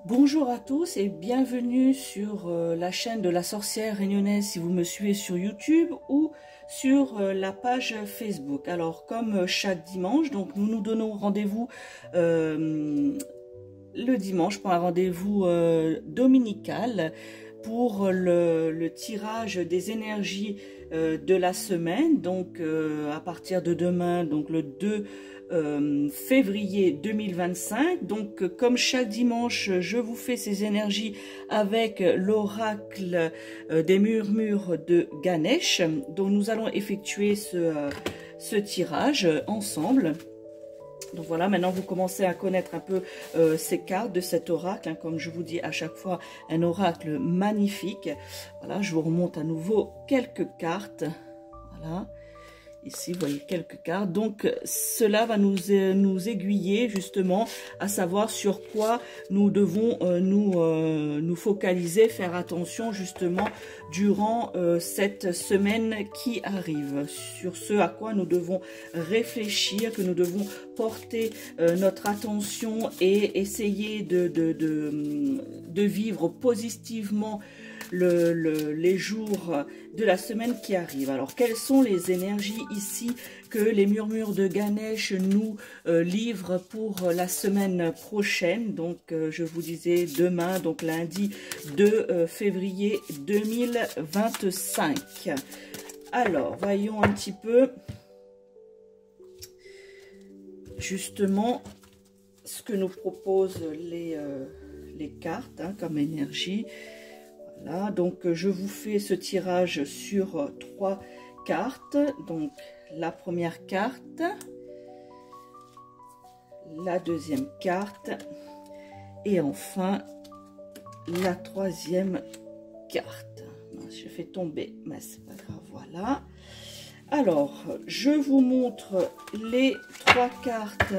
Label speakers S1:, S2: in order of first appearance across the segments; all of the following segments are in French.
S1: Bonjour à tous et bienvenue sur la chaîne de la sorcière réunionnaise si vous me suivez sur YouTube ou sur la page Facebook. Alors comme chaque dimanche, donc nous nous donnons rendez-vous le dimanche pour un rendez-vous dominical pour le tirage des énergies de la semaine, donc à partir de demain, donc le 2 février 2025. Donc comme chaque dimanche, je vous fais ces énergies avec l'oracle des murmures de Ganesh, dont nous allons effectuer ce tirage ensemble. Donc voilà, maintenant vous commencez à connaître un peu ces cartes de cet oracle, hein, comme je vous dis à chaque fois, un oracle magnifique. Voilà, je vous remonte à nouveau quelques cartes. Voilà. Ici, vous voyez quelques cartes. Donc, cela va nous aiguiller justement à savoir sur quoi nous devons nous focaliser, faire attention justement durant cette semaine qui arrive. Sur ce à quoi nous devons réfléchir, que nous devons porter notre attention et essayer de vivre positivement les jours de la semaine qui arrive. Alors, quelles sont les énergies ici que les murmures de Ganesh nous livrent pour la semaine prochaine? Donc, je vous disais demain, donc lundi 2 février 2025. Alors, voyons un petit peu justement ce que nous proposent les cartes hein, comme énergie. Voilà, donc je vous fais ce tirage sur 3 cartes. Donc la première carte, la deuxième carte et enfin la troisième carte. Je fais tomber, mais c'est pas grave, voilà. Alors, je vous montre les 3 cartes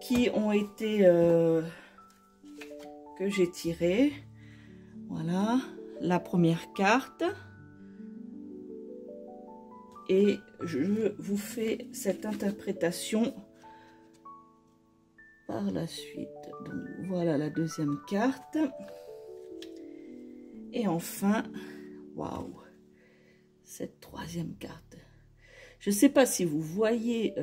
S1: qui ont été que j'ai tirées. Voilà, la première carte. Et je vous fais cette interprétation par la suite. Donc, voilà la deuxième carte. Et enfin, waouh, cette troisième carte. Je ne sais pas si vous voyez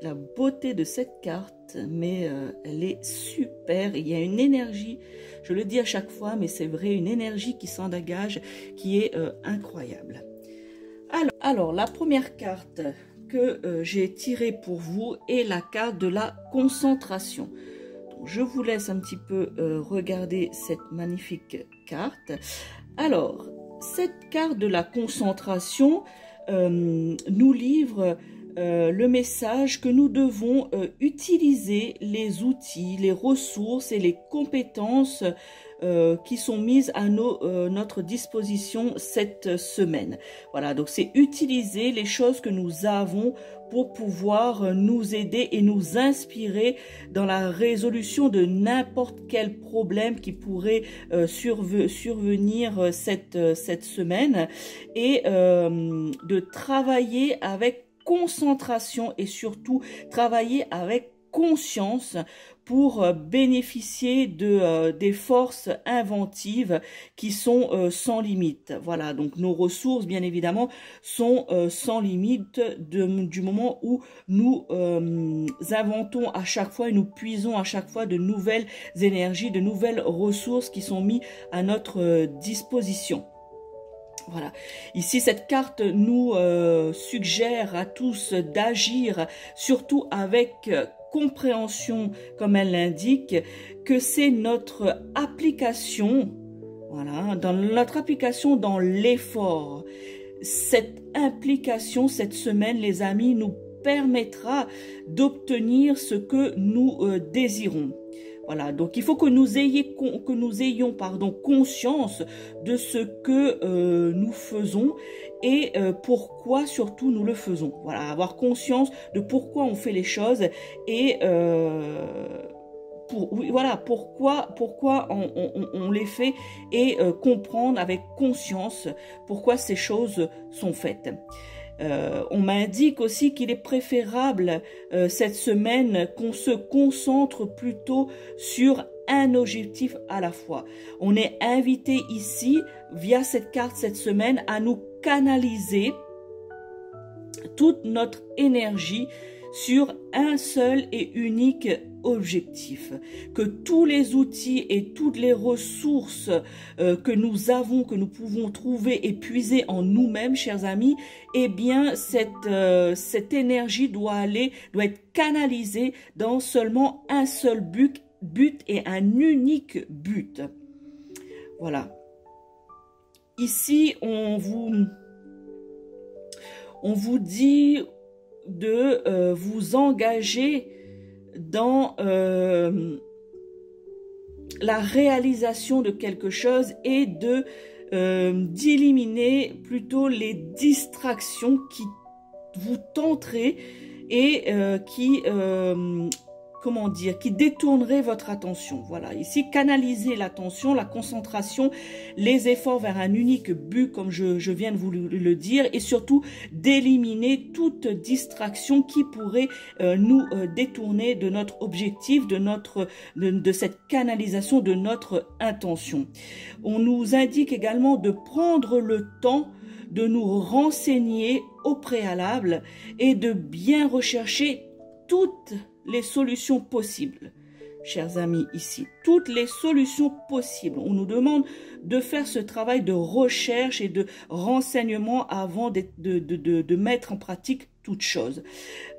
S1: la beauté de cette carte, mais elle est super. Il y a une énergie, je le dis à chaque fois, mais c'est vrai, une énergie qui s'en dégage, qui est incroyable. Alors, la première carte que j'ai tirée pour vous est la carte de la concentration. Donc, je vous laisse un petit peu regarder cette magnifique carte. Alors, cette carte de la concentration nous livre le message que nous devons utiliser les outils, les ressources et les compétences qui sont mises à notre disposition cette semaine. Voilà, donc c'est utiliser les choses que nous avons pour pouvoir nous aider et nous inspirer dans la résolution de n'importe quel problème qui pourrait survenir cette semaine et de travailler avec concentration et surtout travailler avec conscience pour bénéficier des forces inventives qui sont sans limite. Voilà, donc nos ressources, bien évidemment, sont sans limite du moment où nous inventons à chaque fois et nous puisons à chaque fois de nouvelles énergies, de nouvelles ressources qui sont mises à notre disposition. Voilà, ici cette carte nous suggère à tous d'agir surtout avec compréhension, comme elle l'indique, que c'est notre application, voilà, dans notre application dans l'effort. Cette implication cette semaine, les amis, nous permettra d'obtenir ce que nous désirons. Voilà, donc il faut que nous ayons conscience de ce que nous faisons et pourquoi surtout nous le faisons. Voilà, avoir conscience de pourquoi on fait les choses et pourquoi on les fait et comprendre avec conscience pourquoi ces choses sont faites. On m'indique aussi qu'il est préférable cette semaine qu'on se concentre plutôt sur un objectif à la fois. On est invité ici, via cette carte cette semaine, à nous canaliser toute notre énergie sur un seul et unique objectif. Que tous les outils et toutes les ressources que nous avons, que nous pouvons trouver et puiser en nous-mêmes, chers amis, eh bien, cette énergie doit être canalisée dans seulement un seul but et un unique but. Voilà. Ici, on vous dit de vous engager dans la réalisation de quelque chose et d'éliminer plutôt les distractions qui vous tenteraient et qui détournerait votre attention. Voilà, ici, canaliser l'attention, la concentration, les efforts vers un unique but, comme je viens de vous le dire, et surtout d'éliminer toute distraction qui pourrait nous détourner de notre objectif, de cette canalisation de notre intention. On nous indique également de prendre le temps de nous renseigner au préalable et de bien rechercher toutes les solutions possibles. Chers amis, ici, toutes les solutions possibles. On nous demande de faire ce travail de recherche et de renseignement avant de mettre en pratique toute chose.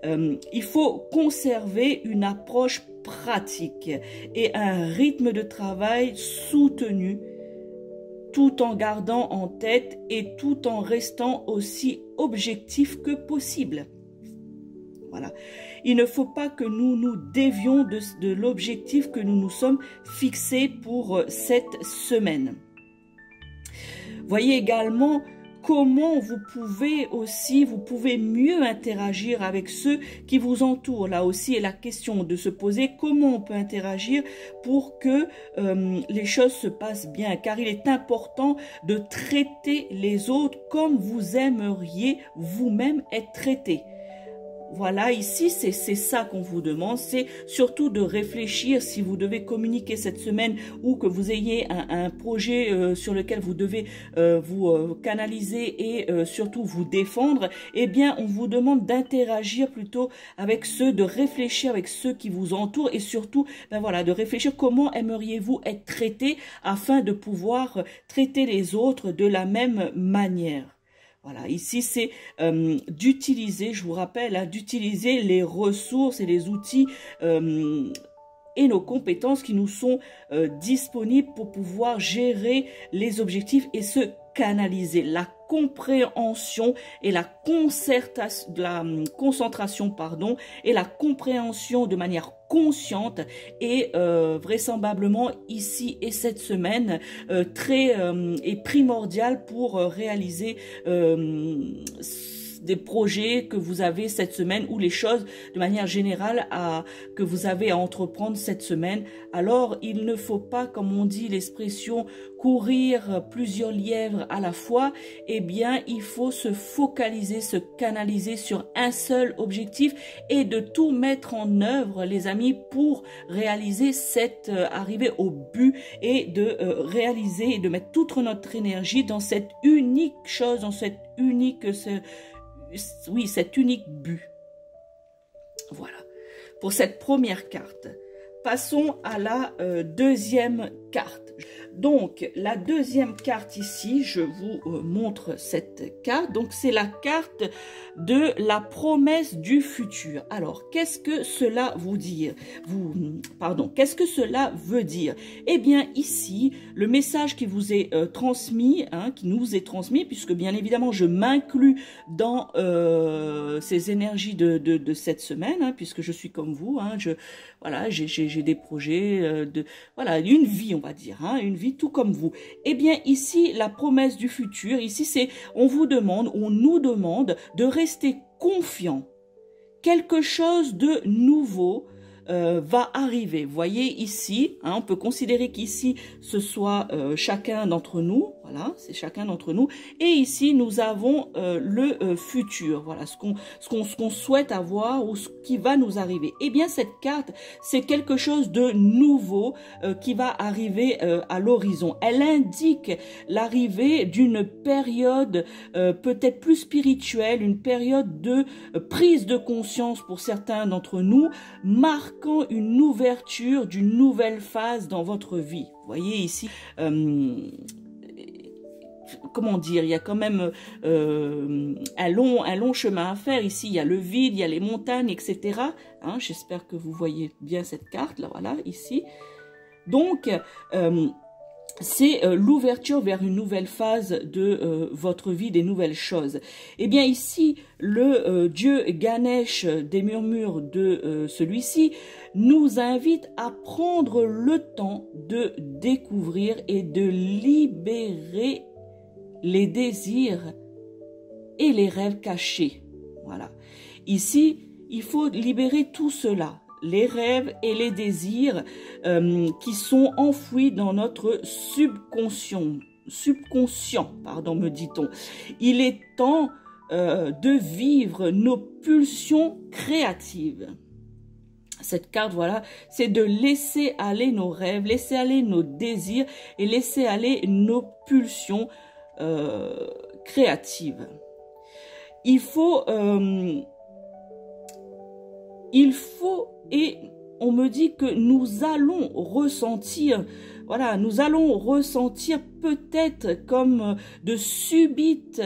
S1: Il faut conserver une approche pratique et un rythme de travail soutenu, tout en gardant en tête et tout en restant aussi objectif que possible. Voilà. Il ne faut pas que nous nous dévions de l'objectif que nous nous sommes fixés pour cette semaine. Voyez également comment vous pouvez mieux interagir avec ceux qui vous entourent. Là aussi est la question de se poser comment on peut interagir pour que les choses se passent bien. Car il est important de traiter les autres comme vous aimeriez vous-même être traité. Voilà, ici, c'est ça qu'on vous demande. C'est surtout de réfléchir si vous devez communiquer cette semaine ou que vous ayez un projet sur lequel vous devez vous canaliser et surtout vous défendre. Eh bien, on vous demande d'interagir plutôt avec ceux, de réfléchir avec ceux qui vous entourent et surtout, ben voilà, de réfléchir comment aimeriez-vous être traité afin de pouvoir traiter les autres de la même manière. Voilà, ici c'est d'utiliser, je vous rappelle, hein, d'utiliser les ressources et les outils et nos compétences qui nous sont disponibles pour pouvoir gérer les objectifs et se canaliser. La compréhension et la concentration, pardon, et la compréhension de manière consciente et vraisemblablement ici et cette semaine très primordial pour réaliser des projets que vous avez cette semaine ou les choses de manière générale que vous avez à entreprendre cette semaine. Alors, il ne faut pas, comme on dit l'expression, courir plusieurs lièvres à la fois. Eh bien, il faut se focaliser, se canaliser sur un seul objectif et de tout mettre en œuvre, les amis, pour réaliser cette arrivée au but et de réaliser et de mettre toute notre énergie dans cette unique chose, dans cette unique... cet unique but. Voilà. Pour cette première carte. Passons à la deuxième carte. Donc, la deuxième carte ici, je vous montre cette carte. Donc, c'est la carte de la promesse du futur. Alors, qu'est-ce que cela qu'est-ce que cela veut dire? Eh bien, ici, le message qui vous est transmis, hein, qui nous est transmis, puisque bien évidemment, je m'inclus dans ces énergies de cette semaine, hein, puisque je suis comme vous, hein, voilà, j'ai des projets, voilà, une vie, on va dire, hein, une vie tout comme vous. Eh bien, ici, la promesse du futur, ici, c'est, on nous demande de rester confiant. Quelque chose de nouveau va arriver. Vous voyez ici, hein, on peut considérer qu'ici, ce soit chacun d'entre nous. Voilà, c'est chacun d'entre nous. Et ici, nous avons le futur. Voilà, ce qu'on souhaite avoir ou ce qui va nous arriver. Eh bien, cette carte, c'est quelque chose de nouveau qui va arriver à l'horizon. Elle indique l'arrivée d'une période peut-être plus spirituelle, une période de prise de conscience pour certains d'entre nous, marquant une ouverture d'une nouvelle phase dans votre vie. Vous voyez ici, comment dire, il y a quand même un long chemin à faire. Ici, il y a le vide, il y a les montagnes, etc. Hein, j'espère que vous voyez bien cette carte, là, voilà, ici. Donc, c'est l'ouverture vers une nouvelle phase de votre vie, des nouvelles choses. Eh bien ici, le dieu Ganesh des murmures de celui-ci nous invite à prendre le temps de découvrir et de libérer les désirs et les rêves cachés. Voilà. Ici, il faut libérer tout cela. Les rêves et les désirs qui sont enfouis dans notre subconscient, pardon, me dit-on. Il est temps de vivre nos pulsions créatives. Cette carte, voilà, c'est de laisser aller nos rêves, laisser aller nos désirs et laisser aller nos pulsions créatives. Il faut, et on me dit que nous allons ressentir, voilà, nous allons ressentir peut-être comme de subites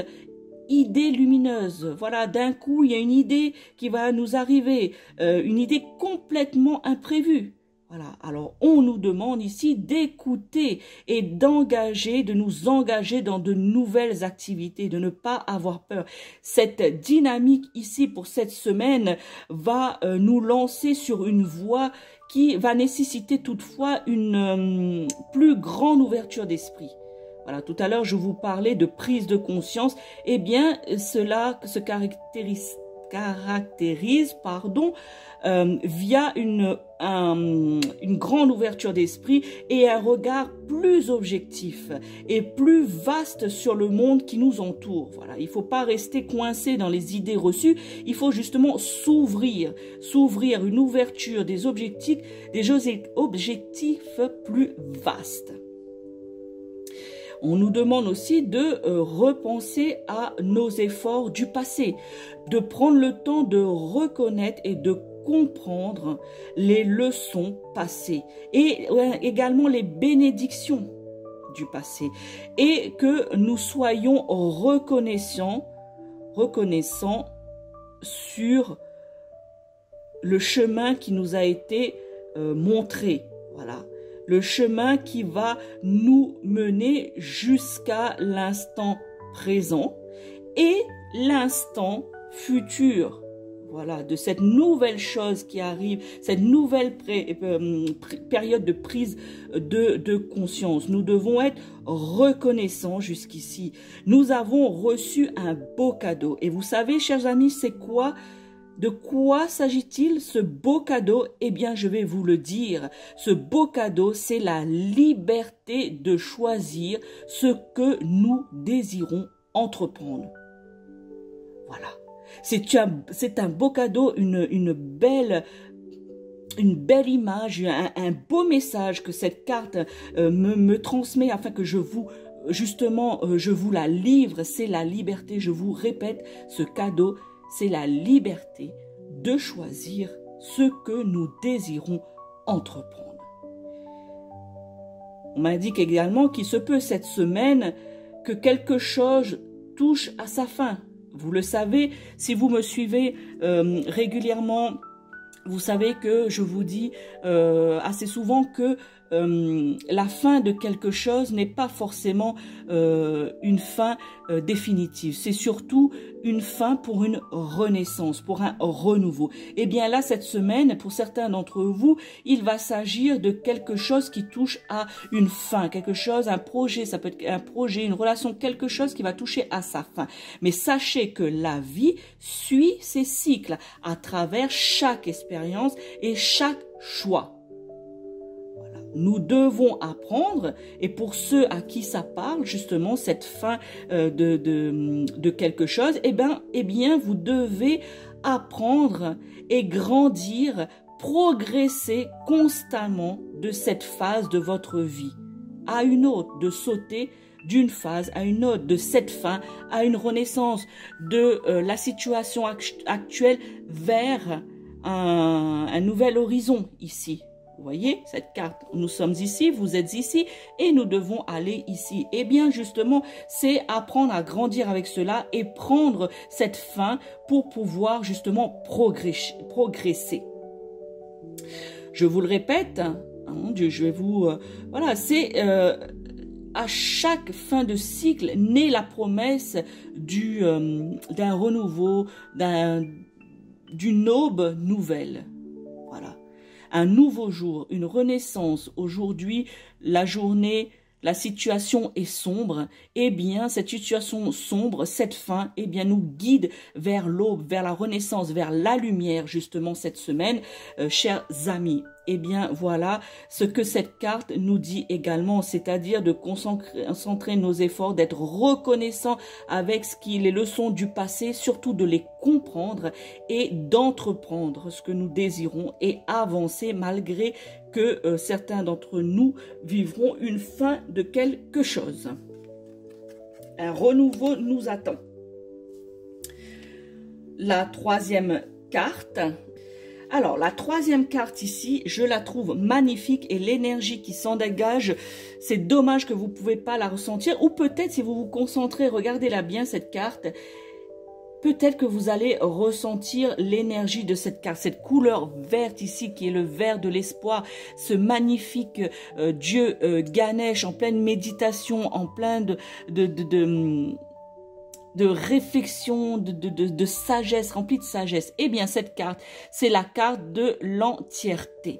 S1: idées lumineuses. Voilà, d'un coup, il y a une idée qui va nous arriver, une idée complètement imprévue. Voilà, alors on nous demande ici d'écouter et d'engager, de nous engager dans de nouvelles activités, de ne pas avoir peur. Cette dynamique ici pour cette semaine va nous lancer sur une voie qui va nécessiter toutefois une plus grande ouverture d'esprit. Voilà, tout à l'heure je vous parlais de prise de conscience. Eh bien, cela se caractérise via une grande ouverture d'esprit et un regard plus objectif et plus vaste sur le monde qui nous entoure. Voilà, il ne faut pas rester coincé dans les idées reçues, il faut justement s'ouvrir, une ouverture des objectifs plus vastes. On nous demande aussi de repenser à nos efforts du passé, de prendre le temps de reconnaître et de comprendre les leçons passées et également les bénédictions du passé et que nous soyons reconnaissants sur le chemin qui nous a été montré. Voilà. Le chemin qui va nous mener jusqu'à l'instant présent et l'instant futur. Voilà, de cette nouvelle chose qui arrive, cette nouvelle période de prise de conscience. Nous devons être reconnaissants jusqu'ici. Nous avons reçu un beau cadeau. Et vous savez, chers amis, c'est quoi? De quoi s'agit-il, ce beau cadeau? Eh bien, je vais vous le dire. Ce beau cadeau, c'est la liberté de choisir ce que nous désirons entreprendre. Voilà. C'est un beau cadeau, une belle image, un beau message que cette carte me transmet afin que je vous la livre. C'est la liberté, je vous répète, ce cadeau, c'est la liberté de choisir ce que nous désirons entreprendre. On m'indique également qu'il se peut cette semaine que quelque chose touche à sa fin. Vous le savez, si vous me suivez régulièrement, vous savez que je vous dis assez souvent que la fin de quelque chose n'est pas forcément une fin définitive. C'est surtout une fin pour une renaissance, pour un renouveau. Et bien là, cette semaine, pour certains d'entre vous, il va s'agir de quelque chose qui touche à une fin, quelque chose, un projet, ça peut être un projet, une relation, quelque chose qui va toucher à sa fin. Mais sachez que la vie suit ses cycles à travers chaque expérience et chaque choix. Voilà. Nous devons apprendre, et pour ceux à qui ça parle, justement, cette fin de quelque chose, eh bien, vous devez apprendre et grandir, progresser constamment de cette phase de votre vie à une autre, de sauter d'une phase à une autre, de cette fin à une renaissance, de la situation actuelle vers un nouvel horizon ici. Vous voyez cette carte, nous sommes ici, vous êtes ici et nous devons aller ici. Eh bien justement, c'est apprendre à grandir avec cela et prendre cette fin pour pouvoir justement progresser. Je vous le répète, mon Dieu, je vais vous... voilà, c'est... à chaque fin de cycle naît la promesse d'un renouveau, d'une aube nouvelle. Voilà. Un nouveau jour, une renaissance. Aujourd'hui, la journée, la situation est sombre. Eh bien, cette situation sombre, cette fin, eh bien, nous guide vers l'aube, vers la renaissance, vers la lumière, justement, cette semaine, chers amis. Eh bien, voilà ce que cette carte nous dit également, c'est-à-dire de concentrer nos efforts, d'être reconnaissants avec les leçons du passé, surtout de les comprendre et d'entreprendre ce que nous désirons et avancer malgré que certains d'entre nous vivront une fin de quelque chose. Un renouveau nous attend. La troisième carte... Alors, la troisième carte ici, je la trouve magnifique et l'énergie qui s'en dégage, c'est dommage que vous ne pouvez pas la ressentir. Ou peut-être si vous vous concentrez, regardez-la bien cette carte, peut-être que vous allez ressentir l'énergie de cette carte, cette couleur verte ici qui est le vert de l'espoir, ce magnifique dieu Ganesh en pleine méditation, en plein de réflexion, de sagesse, remplie de sagesse. Eh bien, cette carte, c'est la carte de l'entièreté.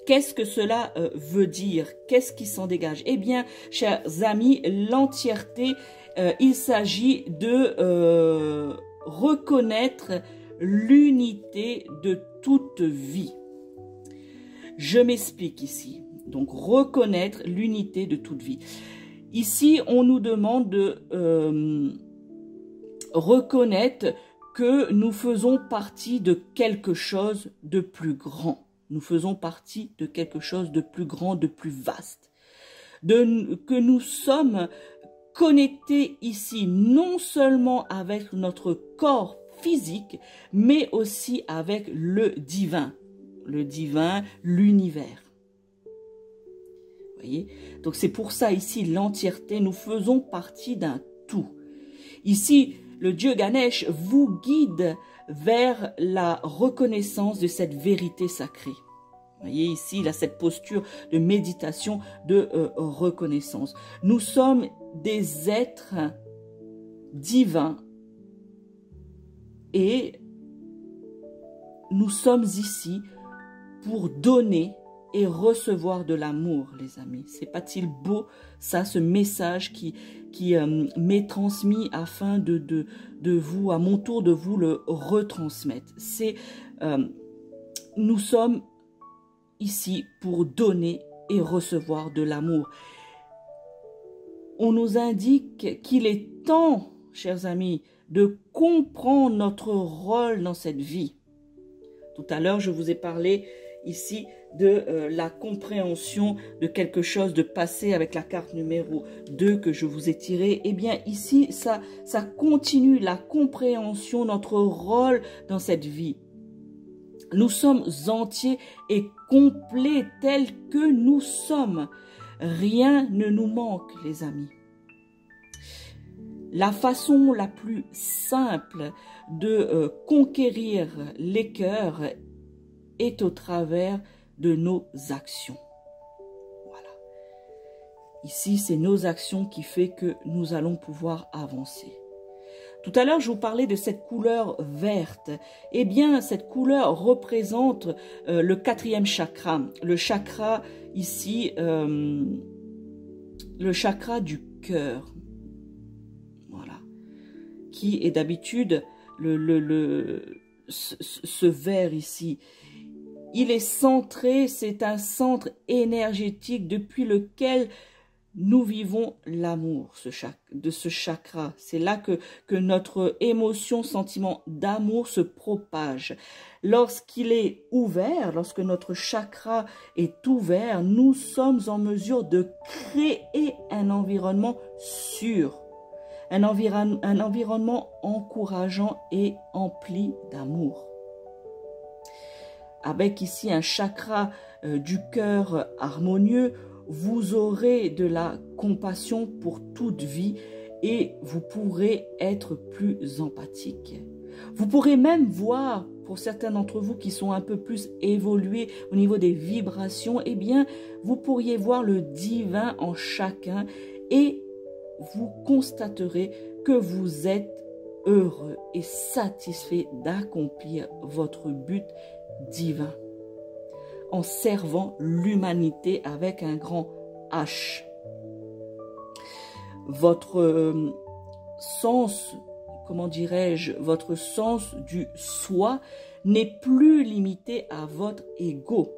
S1: Qu'est-ce que cela veut dire? Qu'est-ce qui s'en dégage? Eh bien, chers amis, l'entièreté, il s'agit de reconnaître l'unité de toute vie. Je m'explique ici. Donc, reconnaître l'unité de toute vie. Ici, on nous demande de... reconnaître que nous faisons partie de quelque chose de plus grand. Nous faisons partie de quelque chose de plus grand, de plus vaste. Que nous sommes connectés ici, non seulement avec notre corps physique, mais aussi avec le divin, l'univers. Vous voyez? Donc c'est pour ça ici, l'entièreté, nous faisons partie d'un tout. Ici, le dieu Ganesh vous guide vers la reconnaissance de cette vérité sacrée. Vous voyez ici, il a cette posture de méditation, de reconnaissance. Nous sommes des êtres divins et nous sommes ici pour donner et recevoir de l'amour, les amis. C'est pas-t-il beau, ça, ce message qui m'est transmis afin de vous, à mon tour, de vous le retransmettre. Nous sommes ici pour donner et recevoir de l'amour. On nous indique qu'il est temps, chers amis, de comprendre notre rôle dans cette vie. Tout à l'heure, je vous ai parlé ici de la compréhension de quelque chose de passé avec la carte numéro 2 que je vous ai tirée. Eh bien ici, ça continue la compréhension, notre rôle dans cette vie. Nous sommes entiers et complets tels que nous sommes. Rien ne nous manque, les amis. La façon la plus simple de conquérir les cœurs est au travers de nos actions. Voilà. Ici, c'est nos actions qui fait que nous allons pouvoir avancer. Tout à l'heure, je vous parlais de cette couleur verte. Eh bien, cette couleur représente le 4e chakra. Le chakra ici, le chakra du cœur. Voilà. Qui est d'habitude ce vert ici. il est centré, c'est un centre énergétique depuis lequel nous vivons l'amour de ce chakra. C'est là que notre émotion, sentiment d'amour se propage. Lorsqu'il est ouvert, lorsque notre chakra est ouvert, nous sommes en mesure de créer un environnement sûr, un environnement encourageant et empli d'amour. Avec ici un chakra du cœur harmonieux, vous aurez de la compassion pour toute vie et vous pourrez être plus empathique. Vous pourrez même voir, pour certains d'entre vous qui sont un peu plus évolués au niveau des vibrations, eh bien, vous pourriez voir le divin en chacun et vous constaterez que vous êtes heureux et satisfait d'accomplir votre but divin en servant l'humanité avec un grand H. Votre sens, comment dirais-je, votre sens du soi n'est plus limité à votre ego.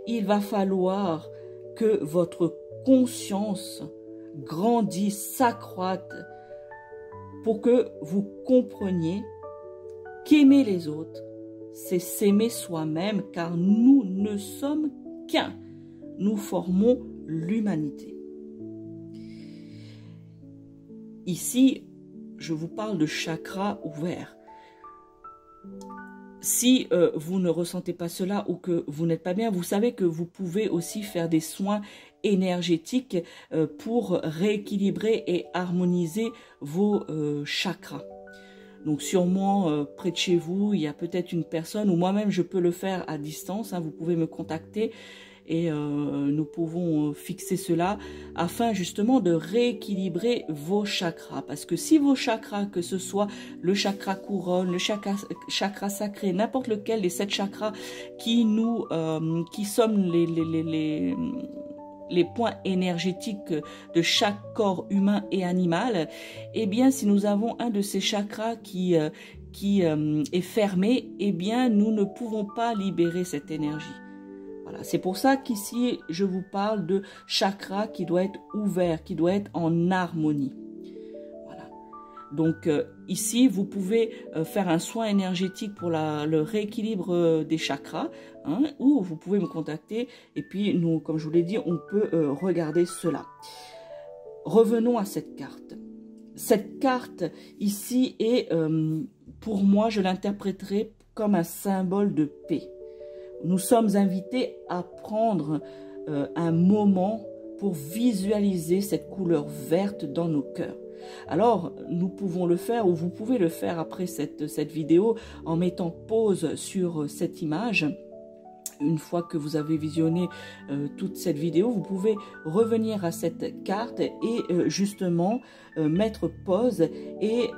S1: Il va falloir que votre conscience grandisse, s'accroisse pour que vous compreniez qu'aimer les autres, c'est s'aimer soi-même, car nous ne sommes qu'un. Nous formons l'humanité. Ici, je vous parle de chakra ouvert. Si vous ne ressentez pas cela ou que vous n'êtes pas bien, vous savez que vous pouvez aussi faire des soins énergétiques pour rééquilibrer et harmoniser vos chakras. Donc sûrement près de chez vous, il y a peut-être une personne, ou moi-même je peux le faire à distance, hein, vous pouvez me contacter et nous pouvons fixer cela afin justement de rééquilibrer vos chakras. Parce que si vos chakras, que ce soit le chakra couronne, le chakra sacré, n'importe lequel des 7 chakras qui sommes les points énergétiques de chaque corps humain et animal, eh bien, si nous avons un de ces chakras qui est fermé, eh bien, nous ne pouvons pas libérer cette énergie. Voilà, c'est pour ça qu'ici, je vous parle de chakra qui doit être ouvert, qui doit être en harmonie. Voilà. Donc, ici, vous pouvez faire un soin énergétique pour le rééquilibre des chakras, hein, ou vous pouvez me contacter et puis nous, comme je vous l'ai dit, on peut regarder cela. Revenons à cette carte. Cette carte ici est, pour moi, je l'interpréterai comme un symbole de paix. Nous sommes invités à prendre un moment pour visualiser cette couleur verte dans nos cœurs. Alors, nous pouvons le faire, ou vous pouvez le faire après cette vidéo, en mettant pause sur cette image. Une fois que vous avez visionné toute cette vidéo, vous pouvez revenir à cette carte et justement mettre pause et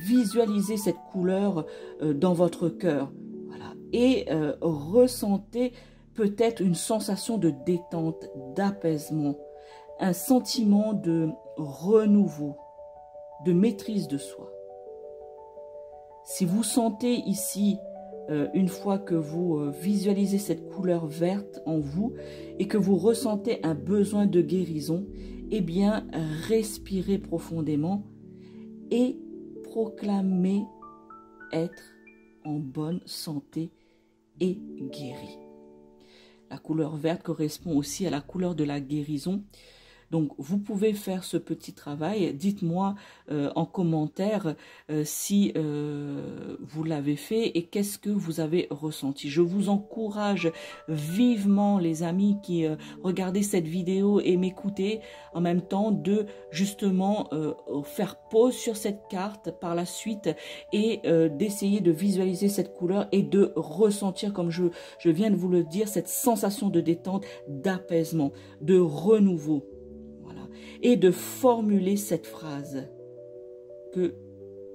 S1: visualiser cette couleur dans votre cœur. Voilà. Et ressentez peut-être une sensation de détente, d'apaisement, un sentiment de renouveau, de maîtrise de soi. Si vous sentez ici, une fois que vous visualisez cette couleur verte en vous et que vous ressentez un besoin de guérison, eh bien, respirez profondément et proclamez être en bonne santé et guéri. La couleur verte correspond aussi à la couleur de la guérison. Donc, vous pouvez faire ce petit travail. Dites-moi en commentaire si vous l'avez fait et qu'est-ce que vous avez ressenti. Je vous encourage vivement, les amis qui regardez cette vidéo et m'écoutez en même temps, de justement faire pause sur cette carte par la suite et d'essayer de visualiser cette couleur et de ressentir, comme je viens de vous le dire, cette sensation de détente, d'apaisement, de renouveau. Et de formuler cette phrase que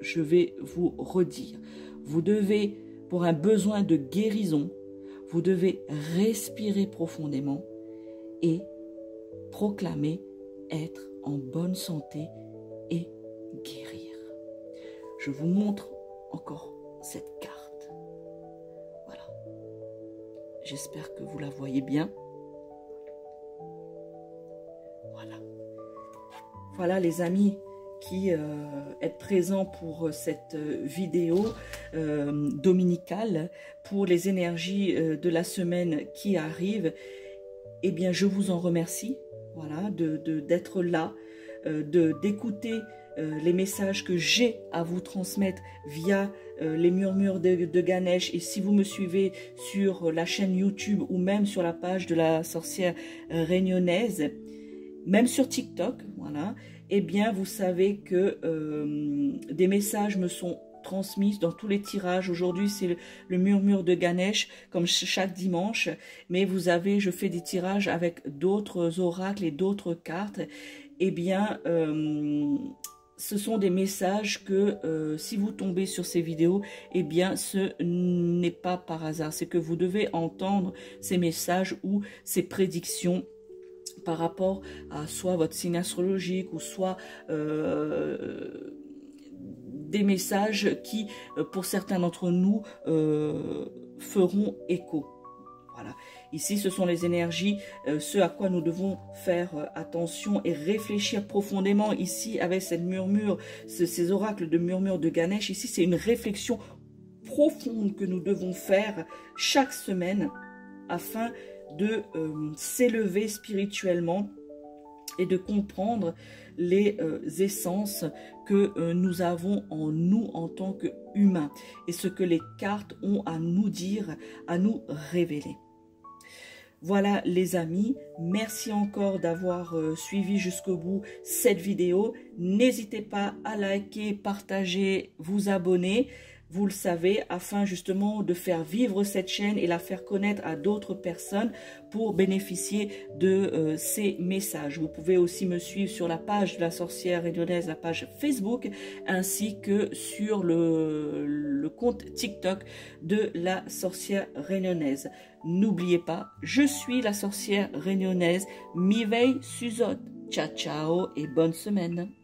S1: je vais vous redire. Vous devez, pour un besoin de guérison, vous devez respirer profondément et proclamer être en bonne santé et guérir. Je vous montre encore cette carte. Voilà. J'espère que vous la voyez bien. Voilà. Voilà les amis qui êtes présents pour cette vidéo dominicale pour les énergies de la semaine qui arrive. Eh bien, je vous en remercie, voilà, d'être là, d'écouter les messages que j'ai à vous transmettre via les murmures de Ganesh. Et si vous me suivez sur la chaîne YouTube ou même sur la page de la sorcière réunionnaise, même sur TikTok, voilà, eh bien, vous savez que des messages me sont transmis dans tous les tirages. Aujourd'hui, c'est le murmure de Ganesh, comme chaque dimanche. Mais vous avez, je fais des tirages avec d'autres oracles et d'autres cartes. Eh bien, ce sont des messages que si vous tombez sur ces vidéos, eh bien, ce n'est pas par hasard. C'est que vous devez entendre ces messages ou ces prédictions par rapport à soit votre signe astrologique ou soit des messages qui, pour certains d'entre nous, feront écho. Voilà. Ici, ce sont les énergies, ce à quoi nous devons faire attention et réfléchir profondément. Ici, avec cette murmure, ces oracles de murmure de Ganesh, ici, c'est une réflexion profonde que nous devons faire chaque semaine afin de s'élever spirituellement et de comprendre les essences que nous avons en nous en tant qu'humains et ce que les cartes ont à nous dire, à nous révéler. Voilà les amis, merci encore d'avoir suivi jusqu'au bout cette vidéo. N'hésitez pas à liker, partager, vous abonner. Vous le savez, afin justement de faire vivre cette chaîne et la faire connaître à d'autres personnes pour bénéficier de ces messages. Vous pouvez aussi me suivre sur la page de la sorcière réunionnaise, la page Facebook, ainsi que sur le compte TikTok de la sorcière réunionnaise. N'oubliez pas, je suis la sorcière réunionnaise, Mireille Suzot. Ciao, ciao et bonne semaine.